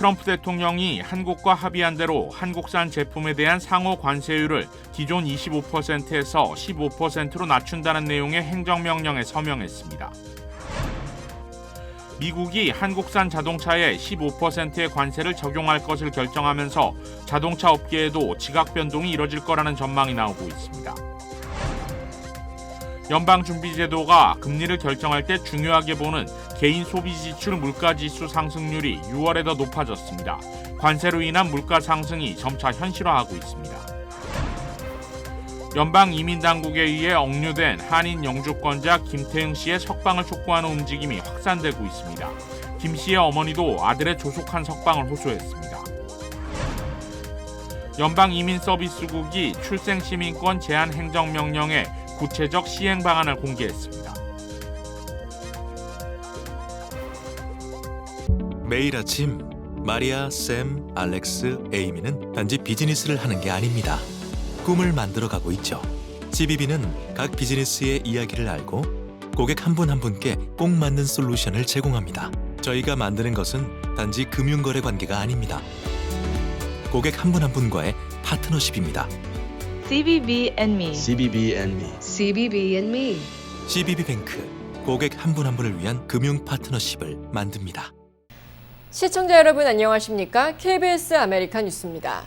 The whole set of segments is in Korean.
트럼프 대통령이 한국과 합의한 대로 한국산 제품에 대한 상호 관세율을 기존 25%에서 15%로 낮춘다는 내용의 행정명령에 서명했습니다. 미국이 한국산 자동차에 15%의 관세를 적용할 것을 결정하면서 자동차 업계에도 지각 변동이 이뤄질 거라는 전망이 나오고 있습니다. 연방준비제도가 금리를 결정할 때 중요하게 보는 개인 소비지출 물가지수 상승률이 6월에 더 높아졌습니다. 관세로 인한 물가 상승이 점차 현실화하고 있습니다. 연방이민당국에 의해 억류된 한인 영주권자 김태흥 씨의 석방을 촉구하는 움직임이 확산되고 있습니다. 김 씨의 어머니도 아들의 조속한 석방을 호소했습니다. 연방이민서비스국이 출생시민권 제한 행정명령에 구체적 시행 방안을 공개했습니다. 매일 아침 마리아, 샘, 알렉스, 에이미는 단지 비즈니스를 하는 게 아닙니다. 꿈을 만들어가고 있죠. CBB는 각 비즈니스의 이야기를 알고 고객 한 분 한 분께 꼭 맞는 솔루션을 제공합니다. 저희가 만드는 것은 단지 금융거래 관계가 아닙니다. 고객 한 분 한 분과의 파트너십입니다. CBB and me. CBB and me. CBB and me. CBB뱅크, 고객 한 분 한 분을 위한 금융 파트너십을 만듭니다. 시청자 여러분 안녕하십니까? KBS 아메리카 뉴스입니다.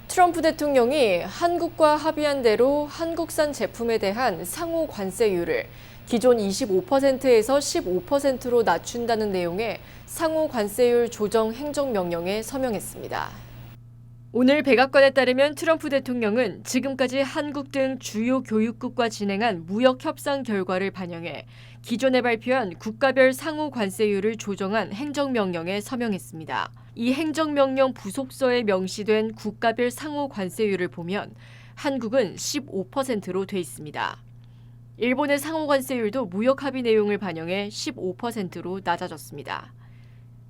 트럼프 대통령이 한국과 합의한 대로 한국산 제품에 대한 상호 관세율을 기존 25%에서 15%로 낮춘다는 내용의 상호 관세율 조정 행정명령에 서명했습니다. 오늘 백악관에 따르면 트럼프 대통령은 지금까지 한국 등 주요 교육국과 진행한 무역 협상 결과를 반영해 기존에 발표한 국가별 상호 관세율을 조정한 행정명령에 서명했습니다. 이 행정명령 부속서에 명시된 국가별 상호 관세율을 보면 한국은 15%로 돼 있습니다. 일본의 상호 관세율도 무역 합의 내용을 반영해 15%로 낮아졌습니다.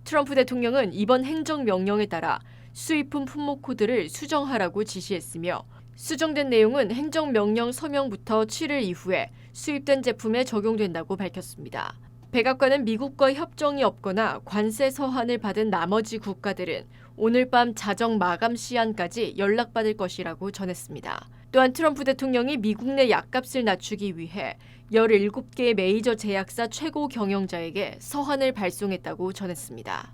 트럼프 대통령은 이번 행정명령에 따라 수입품 품목 코드를 수정하라고 지시했으며 수정된 내용은 행정명령 서명부터 7일 이후에 수입된 제품에 적용된다고 밝혔습니다. 백악관은 미국과 협정이 없거나 관세 서한을 받은 나머지 국가들은 오늘 밤 자정 마감 시한까지 연락받을 것이라고 전했습니다. 또한 트럼프 대통령이 미국 내 약값을 낮추기 위해 17개의 메이저 제약사 최고 경영자에게 서한을 발송했다고 전했습니다.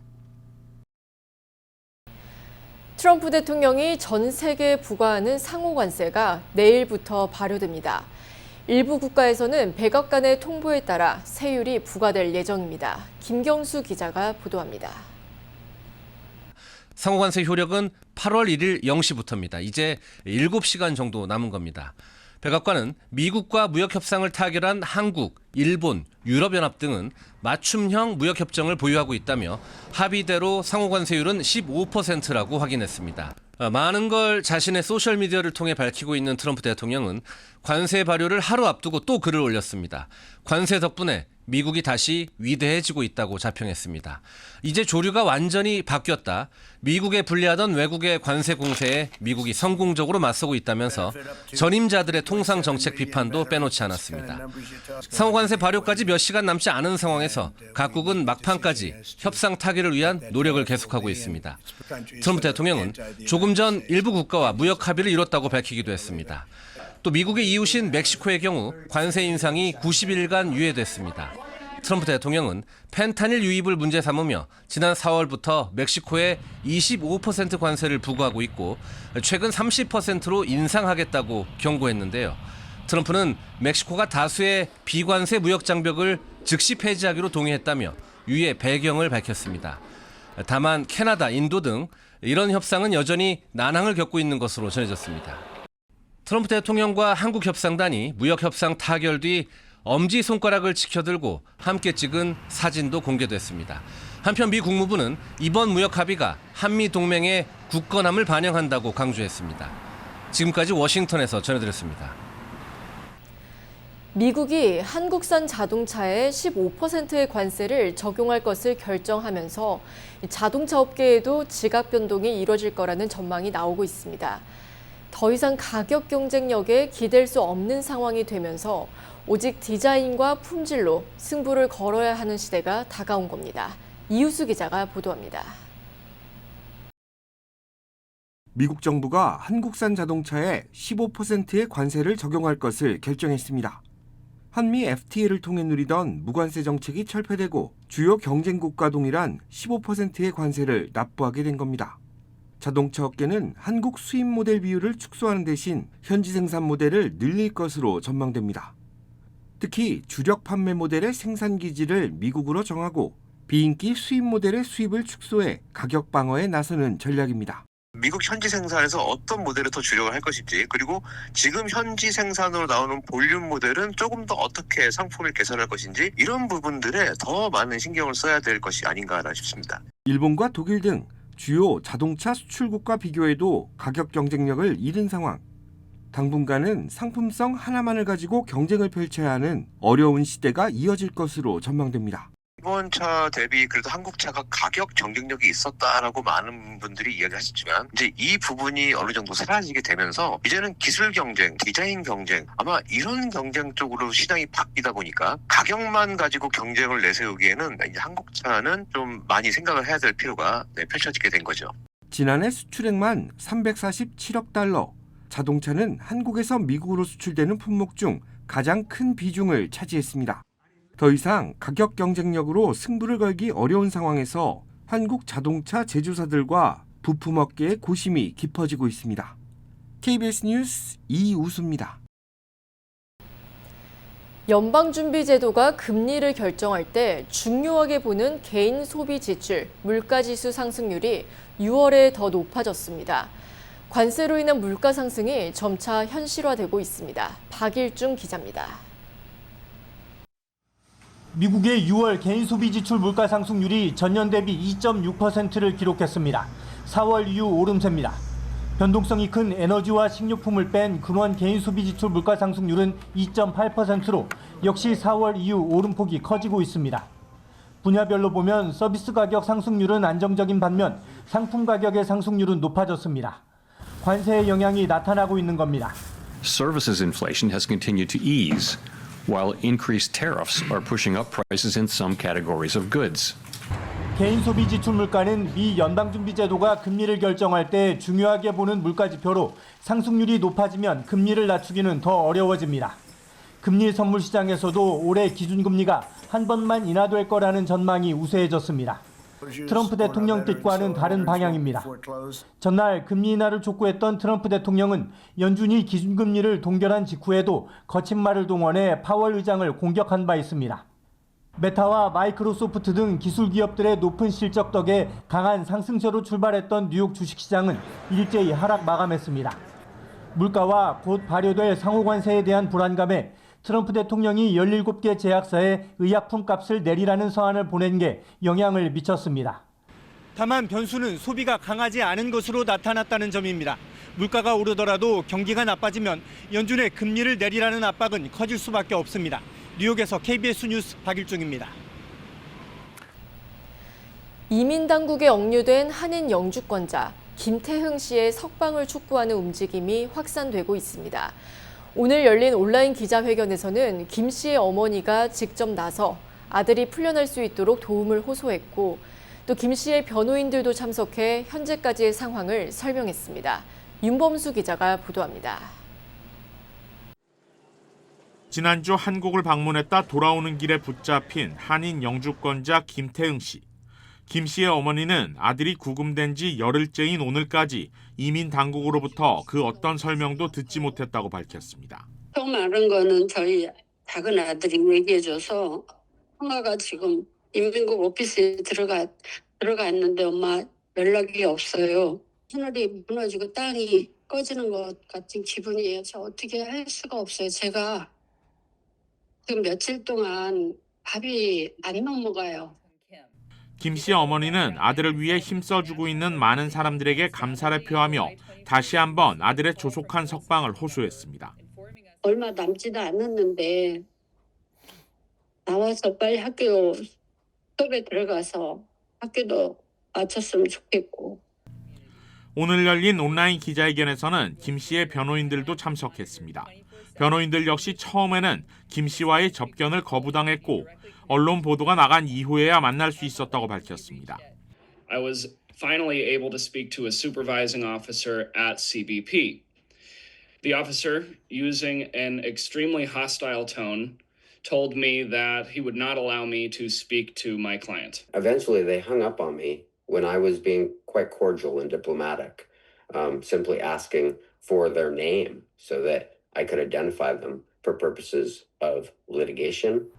트럼프 대통령이 전 세계에 부과하는 상호 관세가 내일부터 발효됩니다. 일부 국가에서는 백악관의 통보에 따라 세율이 부과될 예정입니다. 김경수 기자가 보도합니다. 상호관세 효력은 8월 1일 0시부터입니다. 이제 7시간 정도 남은 겁니다. 백악관은 미국과 무역협상을 타결한 한국, 일본, 유럽연합 등은 맞춤형 무역협정을 보유하고 있다며 합의대로 상호관세율은 15%라고 확인했습니다. 많은 걸 자신의 소셜미디어를 통해 밝히고 있는 트럼프 대통령은 관세 발효를 하루 앞두고 또 글을 올렸습니다. 관세 덕분에 미국이 다시 위대해지고 있다고 자평했습니다. 이제 조류가 완전히 바뀌었다. 미국에 불리하던 외국의 관세 공세에 미국이 성공적으로 맞서고 있다면서 전임자들의 통상 정책 비판도 빼놓지 않았습니다. 상호관세 발효까지 몇 시간 남지 않은 상황에서 각국은 막판까지 협상 타결을 위한 노력을 계속하고 있습니다. 트럼프 대통령은 조금 전 일부 국가와 무역 합의를 이뤘다고 밝히기도 했습니다. 또 미국의 이웃인 멕시코의 경우 관세 인상이 90일간 유예됐습니다. 트럼프 대통령은 펜타닐 유입을 문제 삼으며 지난 4월부터 멕시코에 25% 관세를 부과하고 있고 최근 30%로 인상하겠다고 경고했는데요. 트럼프는 멕시코가 다수의 비관세 무역 장벽을 즉시 폐지하기로 동의했다며 유예 배경을 밝혔습니다. 다만 캐나다, 인도 등 이런 협상은 여전히 난항을 겪고 있는 것으로 전해졌습니다. 트럼프 대통령과 한국 협상단이 무역 협상 타결 뒤 엄지손가락을 치켜들고 함께 찍은 사진도 공개됐습니다. 한편 미 국무부는 이번 무역 합의가 한미 동맹의 굳건함을 반영한다고 강조했습니다. 지금까지 워싱턴에서 전해드렸습니다. 미국이 한국산 자동차에 15%의 관세를 적용할 것을 결정하면서 자동차 업계에도 지각 변동이 이뤄질 거라는 전망이 나오고 있습니다. 더 이상 가격 경쟁력에 기댈 수 없는 상황이 되면서 오직 디자인과 품질로 승부를 걸어야 하는 시대가 다가온 겁니다. 이우수 기자가 보도합니다. 미국 정부가 한국산 자동차에 15%의 관세를 적용할 것을 결정했습니다. 한미 FTA를 통해 누리던 무관세 정책이 철폐되고 주요 경쟁국과 동일한 15%의 관세를 납부하게 된 겁니다. 자동차 업계는 한국 수입 모델 비율을 축소하는 대신 현지 생산 모델을 늘릴 것으로 전망됩니다. 특히 주력 판매 모델의 생산 기지를 미국으로 정하고 비인기 수입 모델의 수입을 축소해 가격 방어에 나서는 전략입니다. 미국 현지 생산에서 어떤 모델을 더 주력을 할 것인지, 그리고 지금 현지 생산으로 나오는 볼륨 모델은 조금 더 어떻게 상품을 개선할 것인지, 이런 부분들에 더 많은 신경을 써야 될 것이 아닌가 싶습니다. 일본과 독일 등 주요 자동차 수출국과 비교해도 가격 경쟁력을 잃은 상황. 당분간은 상품성 하나만을 가지고 경쟁을 펼쳐야 하는 어려운 시대가 이어질 것으로 전망됩니다. 일본 차 대비 그래도 한국 차가 가격 경쟁력이 있었다라고 많은 분들이 이야기하셨지만, 이제 이 부분이 어느 정도 사라지게 되면서 이제는 기술 경쟁, 디자인 경쟁, 아마 이런 경쟁 쪽으로 시장이 바뀌다 보니까 가격만 가지고 경쟁을 내세우기에는 이제 한국 차는 좀 많이 생각을 해야 될 필요가 펼쳐지게 된 거죠. 지난해 수출액만 347억 달러. 자동차는 한국에서 미국으로 수출되는 품목 중 가장 큰 비중을 차지했습니다. 더 이상 가격 경쟁력으로 승부를 걸기 어려운 상황에서 한국 자동차 제조사들과 부품업계의 고심이 깊어지고 있습니다. KBS 뉴스 이우수입니다. 연방준비제도가 금리를 결정할 때 중요하게 보는 개인 소비 지출, 물가지수 상승률이 6월에 더 높아졌습니다. 관세로 인한 물가 상승이 점차 현실화되고 있습니다. 박일중 기자입니다. 미국의 6월 개인 소비 지출 물가 상승률이 전년 대비 2.6%를 기록했습니다. 4월 이후 오름세입니다. 변동성이 큰 에너지와 식료품을 뺀 근원 개인 소비 지출 물가 상승률은 2.8%로 역시 4월 이후 오름폭이 커지고 있습니다. 분야별로 보면 서비스 가격 상승률은 안정적인 반면 상품 가격의 상승률은 높아졌습니다. 관세의 영향이 나타나고 있는 겁니다. Services inflation has continued to ease, while increased tariffs are pushing up prices in some categories of goods. 개인 소비 지출 물가는 미 연방준비제도가 금리를 결정할 때 중요하게 보는 물가 지표로 상승률이 높아지면 금리를 낮추기는 더 어려워집니다. 금리 선물 시장에서도 올해 기준금리가 한 번만 인하될 거라는 전망이 우세해졌습니다. 트럼프 대통령 뜻과는 다른 방향입니다. 전날 금리 인하를 촉구했던 트럼프 대통령은 연준이 기준금리를 동결한 직후에도 거친 말을 동원해 파월 의장을 공격한 바 있습니다. 메타와 마이크로소프트 등 기술 기업들의 높은 실적 덕에 강한 상승세로 출발했던 뉴욕 주식시장은 일제히 하락 마감했습니다. 물가와 곧 발효될 상호관세에 대한 불안감에 트럼프 대통령이 17개 제약사에 의약품 값을 내리라는 서한을 보낸 게 영향을 미쳤습니다. 다만 변수는 소비가 강하지 않은 것으로 나타났다는 점입니다. 물가가 오르더라도 경기가 나빠지면 연준의 금리를 내리라는 압박은 커질 수밖에 없습니다. 뉴욕에서 KBS 뉴스 박일중입니다. 이민 당국에 억류된 한인 영주권자 김태흥 씨의 석방을 촉구하는 움직임이 확산되고 있습니다. 오늘 열린 온라인 기자회견에서는 김 씨의 어머니가 직접 나서 아들이 풀려날 수 있도록 도움을 호소했고, 또 김 씨의 변호인들도 참석해 현재까지의 상황을 설명했습니다. 윤범수 기자가 보도합니다. 지난주 한국을 방문했다 돌아오는 길에 붙잡힌 한인 영주권자 김태흥 씨. 김 씨의 어머니는 아들이 구금된 지 열흘째인 오늘까지 이민 당국으로부터 그 어떤 설명도 듣지 못했다고 밝혔습니다. 더 많은 거는 저희 작은 아들이 얘기해줘서 엄마가 지금 인민국 오피스에 들어가 있는데 엄마 연락이 없어요. 하늘이 무너지고 땅이 꺼지는 것 같은 기분이에요. 저 어떻게 할 수가 없어요. 제가 지금 며칠 동안 밥이 안 넘어가요. 김 씨의 어머니는 아들을 위해 힘써주고 있는 많은 사람들에게 감사를 표하며 다시 한번 아들의 조속한 석방을 호소했습니다. 얼마 남지도 않았는데 나와서 빨리 학교 수업에 들어가서 학교도 마쳤으면 좋겠고. 오늘 열린 온라인 기자회견에서는 김 씨의 변호인들도 참석했습니다. 변호인들 역시 처음에는 김 씨와의 접견을 거부당했고 언론 보도가 나간 이후에야 만날 수 있었다고 밝혔습니다. I was finally able to speak to a supervising officer at CBP. The officer, using an extremely hostile tone, told me that he would not allow me to speak to my client. Eventually, they hung up on me when I was being quite cordial and diplomatic, simply asking for their name so that I could identify them for purposes of litigation.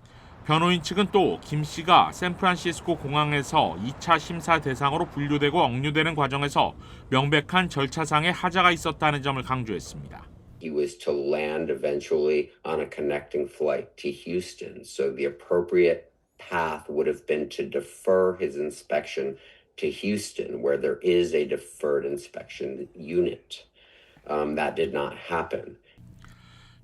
변호인 측은 또 김 씨가 샌프란시스코 공항에서 2차 심사 대상으로 분류되고 억류되는 과정에서 명백한 절차상의 하자가 있었다는 점을 강조했습니다. He was to land eventually on a connecting flight to Houston, so the appropriate path would have been to defer his inspection to Houston, where there is a deferred inspection unit. That did not happen.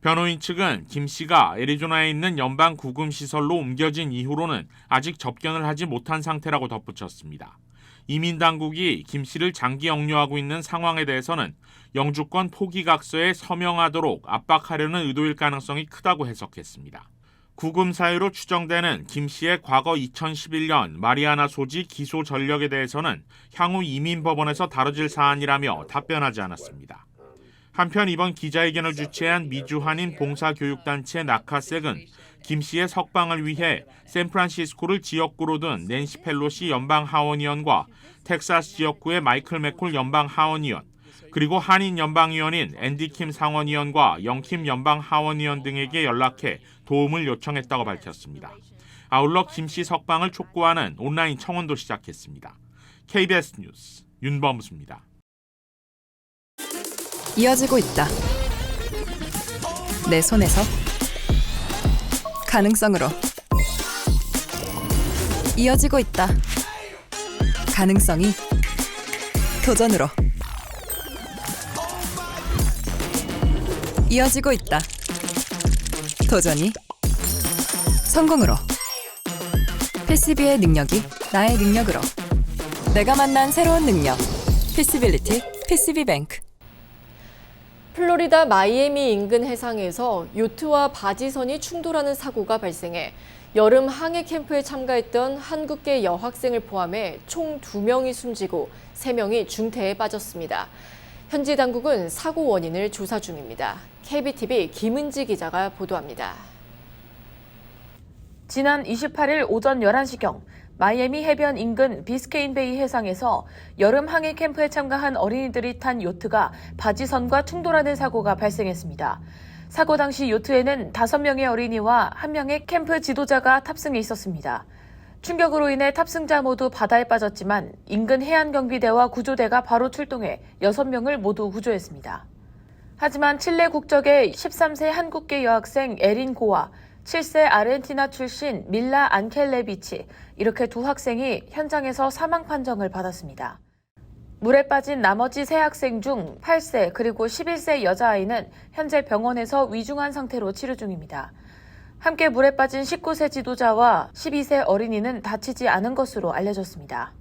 변호인 측은 김 씨가 애리조나에 있는 연방 구금 시설로 옮겨진 이후로는 아직 접견을 하지 못한 상태라고 덧붙였습니다. 이민 당국이 김 씨를 장기 억류하고 있는 상황에 대해서는 영주권 포기각서에 서명하도록 압박하려는 의도일 가능성이 크다고 해석했습니다. 구금 사유로 추정되는 김 씨의 과거 2011년 마리아나 소지 기소 전력에 대해서는 향후 이민법원에서 다뤄질 사안이라며 답변하지 않았습니다. 한편 이번 기자회견을 주최한 미주 한인 봉사교육단체 나카색은 김 씨의 석방을 위해 샌프란시스코를 지역구로 둔 낸시 펠로시 연방 하원의원과 텍사스 지역구의 마이클 맥콜 연방 하원의원, 그리고 한인 연방의원인 앤디 킴 상원의원과 영킴 연방 하원의원 등에게 연락해 도움을 요청했다고 밝혔습니다. 아울러 김 씨 석방을 촉구하는 온라인 청원도 시작했습니다. KBS 뉴스 윤범수입니다. 이어지고 있다. 내 손에서 가능성으로 이어지고 있다. 가능성이 도전으로 이어지고 있다. 도전이 성공으로. PCB의 능력이 나의 능력으로. 내가 만난 새로운 능력. PC빌리티 PCB뱅크. 플로리다 마이애미 인근 해상에서 요트와 바지선이 충돌하는 사고가 발생해 여름 항해 캠프에 참가했던 한국계 여학생을 포함해 총 2명이 숨지고 3명이 중태에 빠졌습니다. 현지 당국은 사고 원인을 조사 중입니다. KBTV 김은지 기자가 보도합니다. 지난 28일 오전 11시경 마이애미 해변 인근 비스케인베이 해상에서 여름 항해 캠프에 참가한 어린이들이 탄 요트가 바지선과 충돌하는 사고가 발생했습니다. 사고 당시 요트에는 5명의 어린이와 1명의 캠프 지도자가 탑승해 있었습니다. 충격으로 인해 탑승자 모두 바다에 빠졌지만 인근 해안경비대와 구조대가 바로 출동해 6명을 모두 구조했습니다. 하지만 칠레 국적의 13세 한국계 여학생 에린 고와 7세 아르헨티나 출신 밀라 안켈레비치, 이렇게 2 학생이 현장에서 사망 판정을 받았습니다. 물에 빠진 나머지 3 학생 중 8세 그리고 11세 여자아이는 현재 병원에서 위중한 상태로 치료 중입니다. 함께 물에 빠진 19세 지도자와 12세 어린이는 다치지 않은 것으로 알려졌습니다.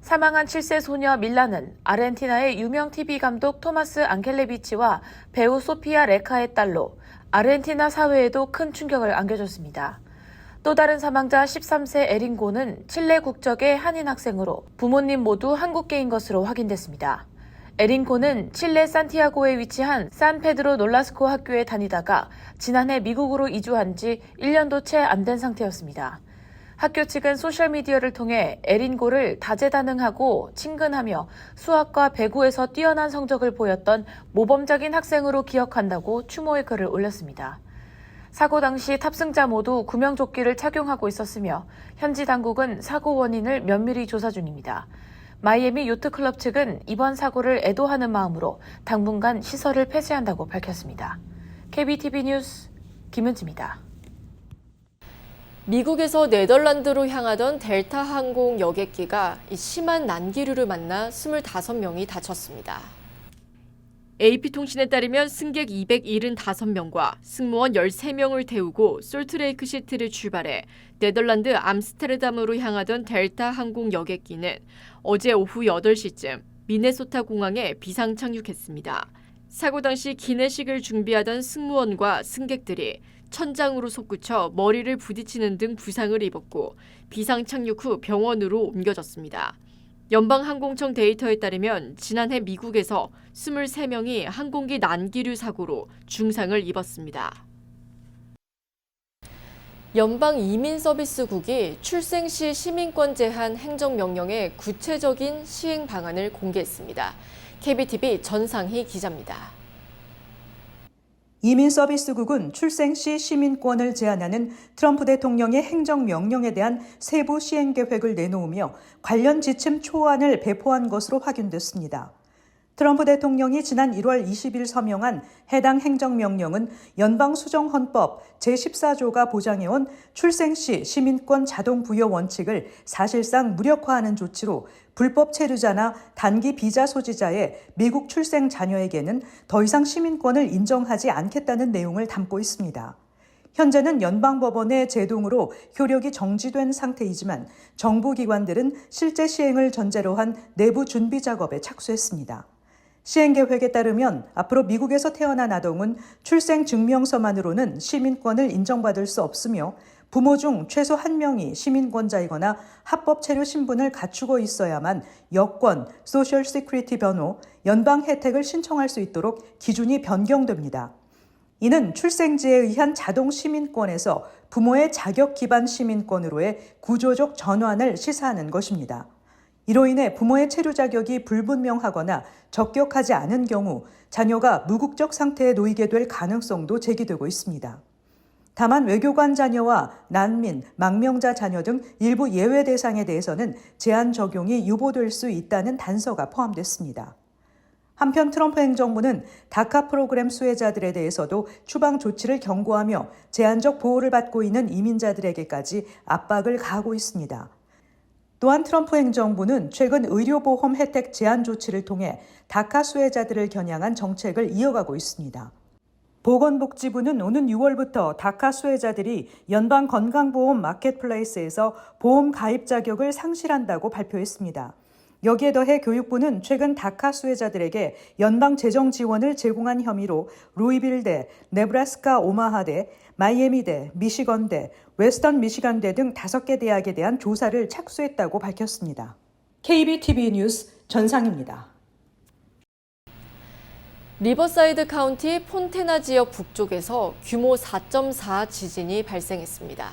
사망한 7세 소녀 밀라는 아르헨티나의 유명 TV 감독 토마스 안켈레비치와 배우 소피아 레카의 딸로 아르헨티나 사회에도 큰 충격을 안겨줬습니다. 또 다른 사망자 13세 에린고는 칠레 국적의 한인 학생으로 부모님 모두 한국계인 것으로 확인됐습니다. 에린고는 칠레 산티아고에 위치한 산페드로 놀라스코 학교에 다니다가 지난해 미국으로 이주한 지 1년도 채 안 된 상태였습니다. 학교 측은 소셜미디어를 통해 에린고를 다재다능하고 친근하며 수학과 배구에서 뛰어난 성적을 보였던 모범적인 학생으로 기억한다고 추모의 글을 올렸습니다. 사고 당시 탑승자 모두 구명조끼를 착용하고 있었으며 현지 당국은 사고 원인을 면밀히 조사 중입니다. 마이애미 요트클럽 측은 이번 사고를 애도하는 마음으로 당분간 시설을 폐쇄한다고 밝혔습니다. KBTV 뉴스 김은지입니다. 미국에서 네덜란드로 향하던 델타 항공 여객기가 심한 난기류를 만나 25명이 다쳤습니다. AP통신에 따르면 승객 275명과 승무원 13명을 태우고 솔트레이크 시티를 출발해 네덜란드 암스테르담으로 향하던 델타 항공 여객기는 어제 오후 8시쯤 미네소타 공항에 비상 착륙했습니다. 사고 당시 기내식을 준비하던 승무원과 승객들이 천장으로 솟구쳐 머리를 부딪히는 등 부상을 입었고 비상 착륙 후 병원으로 옮겨졌습니다. 연방항공청 데이터에 따르면 지난해 미국에서 23명이 항공기 난기류 사고로 중상을 입었습니다. 연방이민서비스국이 출생 시 시민권 제한 행정명령의 구체적인 시행 방안을 공개했습니다. KBTV 전상희 기자입니다. 이민서비스국은 출생 시 시민권을 제한하는 트럼프 대통령의 행정명령에 대한 세부 시행 계획을 내놓으며 관련 지침 초안을 배포한 것으로 확인됐습니다. 트럼프 대통령이 지난 1월 20일 서명한 해당 행정명령은 연방수정헌법 제14조가 보장해온 출생 시 시민권 자동 부여 원칙을 사실상 무력화하는 조치로 불법 체류자나 단기 비자 소지자의 미국 출생 자녀에게는 더 이상 시민권을 인정하지 않겠다는 내용을 담고 있습니다. 현재는 연방법원의 제동으로 효력이 정지된 상태이지만 정부 기관들은 실제 시행을 전제로 한 내부 준비 작업에 착수했습니다. 시행 계획에 따르면 앞으로 미국에서 태어난 아동은 출생 증명서만으로는 시민권을 인정받을 수 없으며 부모 중 최소 1명이 시민권자이거나 합법 체류 신분을 갖추고 있어야만 여권, 소셜 시큐리티 번호, 연방 혜택을 신청할 수 있도록 기준이 변경됩니다. 이는 출생지에 의한 자동 시민권에서 부모의 자격 기반 시민권으로의 구조적 전환을 시사하는 것입니다. 이로 인해 부모의 체류 자격이 불분명하거나 적격하지 않은 경우 자녀가 무국적 상태에 놓이게 될 가능성도 제기되고 있습니다. 다만 외교관 자녀와 난민, 망명자 자녀 등 일부 예외 대상에 대해서는 제한 적용이 유보될 수 있다는 단서가 포함됐습니다. 한편 트럼프 행정부는 다카 프로그램 수혜자들에 대해서도 추방 조치를 경고하며 제한적 보호를 받고 있는 이민자들에게까지 압박을 가하고 있습니다. 또한 트럼프 행정부는 최근 의료보험 혜택 제한 조치를 통해 다카 수혜자들을 겨냥한 정책을 이어가고 있습니다. 보건복지부는 오는 6월부터 다카 수혜자들이 연방건강보험 마켓플레이스에서 보험 가입 자격을 상실한다고 발표했습니다. 여기에 더해 교육부는 최근 다카 수혜자들에게 연방 재정 지원을 제공한 혐의로 루이빌대, 네브라스카 오마하대, 마이애미대, 미시건대, 웨스턴 미시간대 등 5개 대학에 대한 조사를 착수했다고 밝혔습니다. KBTV 뉴스 전상입니다. 리버사이드 카운티 폰테나 지역 북쪽에서 규모 4.4 지진이 발생했습니다.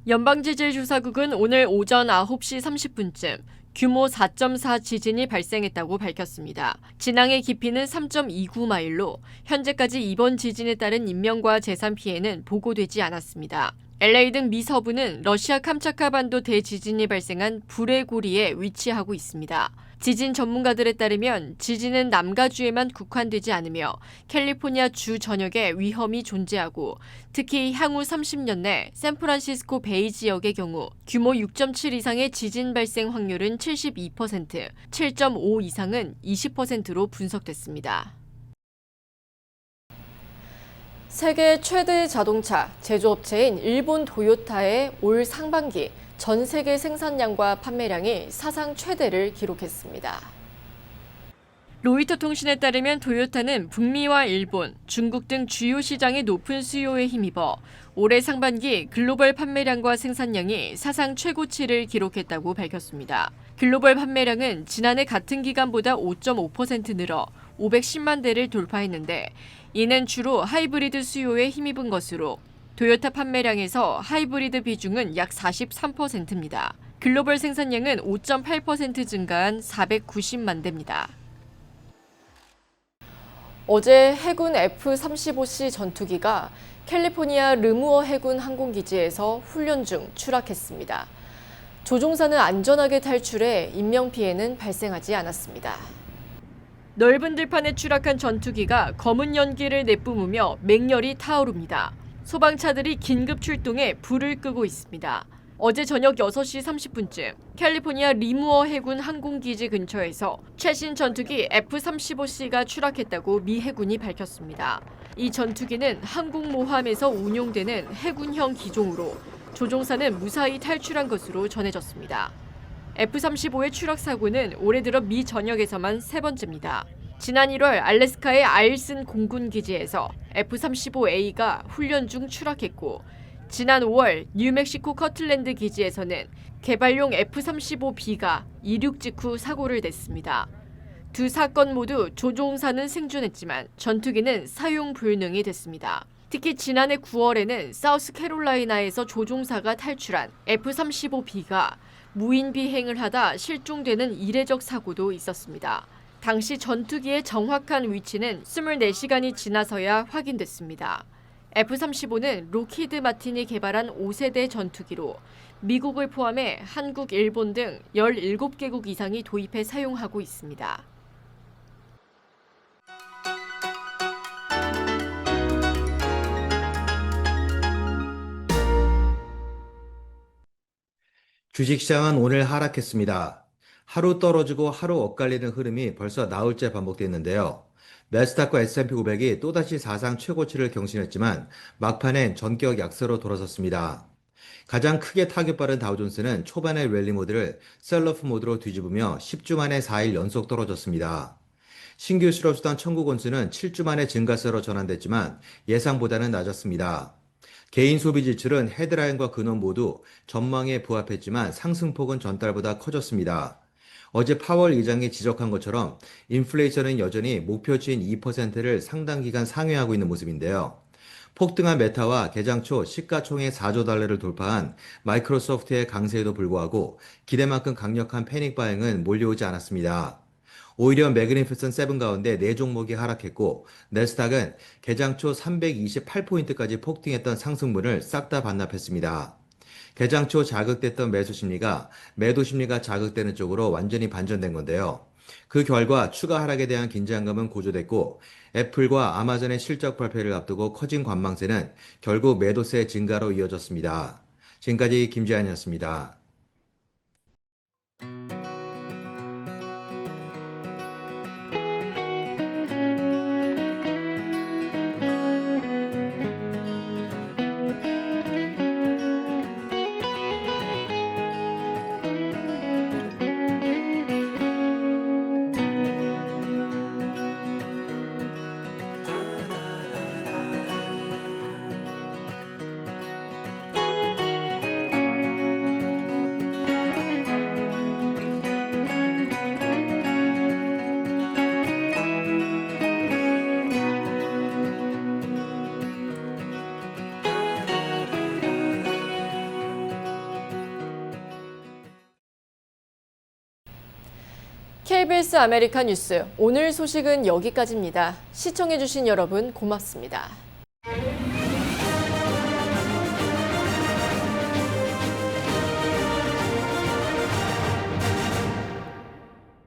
연방지질조사국은 오늘 오전 9시 30분쯤 규모 4.4 지진이 발생했다고 밝혔습니다. 진앙의 깊이는 3.29마일로 현재까지 이번 지진에 따른 인명과 재산 피해는 보고되지 않았습니다. LA 등 미서부는 러시아 캄차카 반도 대지진이 발생한 불의 고리에 위치하고 있습니다. 지진 전문가들에 따르면 지진은 남가주에만 국한되지 않으며 캘리포니아 주 전역에 위험이 존재하고 특히 향후 30년 내 샌프란시스코 베이 지역의 경우 규모 6.7 이상의 지진 발생 확률은 72%, 7.5 이상은 20%로 분석됐습니다. 세계 최대 자동차 제조업체인 일본 도요타의 올 상반기 전 세계 생산량과 판매량이 사상 최대를 기록했습니다. 로이터 통신에 따르면 도요타는 북미와 일본, 중국 등 주요 시장의 높은 수요에 힘입어 올해 상반기 글로벌 판매량과 생산량이 사상 최고치를 기록했다고 밝혔습니다. 글로벌 판매량은 지난해 같은 기간보다 5.5% 늘어 510만 대를 돌파했는데 이는 주로 하이브리드 수요에 힘입은 것으로 도요타 판매량에서 하이브리드 비중은 약 43%입니다. 글로벌 생산량은 5.8% 증가한 490만 대입니다. 어제 해군 F-35C 전투기가 캘리포니아 르무어 해군 항공기지에서 훈련 중 추락했습니다. 조종사는 안전하게 탈출해 인명피해는 발생하지 않았습니다. 넓은 들판에 추락한 전투기가 검은 연기를 내뿜으며 맹렬히 타오릅니다. 소방차들이 긴급 출동해 불을 끄고 있습니다. 어제 저녁 6시 30분쯤 캘리포니아 리무어 해군 항공기지 근처에서 최신 전투기 F-35C가 추락했다고 미 해군이 밝혔습니다. 이 전투기는 항공모함에서 운용되는 해군형 기종으로 조종사는 무사히 탈출한 것으로 전해졌습니다. F-35의 추락 사고는 올해 들어 미 전역에서만 3번째입니다. 지난 1월 알래스카의 아일슨 공군기지에서 F-35A가 훈련 중 추락했고 지난 5월 뉴멕시코 커틀랜드 기지에서는 개발용 F-35B가 이륙 직후 사고를 냈습니다. 두 사건 모두 조종사는 생존했지만 전투기는 사용 불능이 됐습니다. 특히 지난해 9월에는 사우스캐롤라이나에서 조종사가 탈출한 F-35B가 무인 비행을 하다 실종되는 이례적 사고도 있었습니다. 당시 전투기의 정확한 위치는 24시간이 지나서야 확인됐습니다. F-35는 록히드 마틴이 개발한 5세대 전투기로 미국을 포함해 한국, 일본 등 17개국 이상이 도입해 사용하고 있습니다. 주식시장은 오늘 하락했습니다. 하루 떨어지고 하루 엇갈리는 흐름이 벌써 나흘째 반복됐는데요. 나스닥과 S&P 500이 또다시 사상 최고치를 경신했지만 막판엔 전격 약세로 돌아섰습니다. 가장 크게 타격받은 다우존스는 초반의 랠리 모드를 셀러프 모드로 뒤집으며 10주 만에 4일 연속 떨어졌습니다. 신규 실업수당 청구 건수는 7주 만에 증가세로 전환됐지만 예상보다는 낮았습니다. 개인 소비 지출은 헤드라인과 근원 모두 전망에 부합했지만 상승폭은 전달보다 커졌습니다. 어제 파월 의장이 지적한 것처럼 인플레이션은 여전히 목표치인 2%를 상당 기간 상회하고 있는 모습인데요. 폭등한 메타와 개장 초 시가총액 4조 달러를 돌파한 마이크로소프트의 강세에도 불구하고 기대만큼 강력한 패닉 바잉은 몰려오지 않았습니다. 오히려 매그니피센트 7 가운데 4종목이 하락했고 나스닥은 개장 초 328포인트까지 폭등했던 상승분을 싹 다 반납했습니다. 개장 초 자극됐던 매수 심리가 매도 심리가 자극되는 쪽으로 완전히 반전된 건데요. 그 결과 추가 하락에 대한 긴장감은 고조됐고 애플과 아마존의 실적 발표를 앞두고 커진 관망세는 결국 매도세 증가로 이어졌습니다. 지금까지 김재한이었습니다. KBS 아메리카 뉴스 오늘 소식은 여기까지입니다. 시청해주신 여러분 고맙습니다.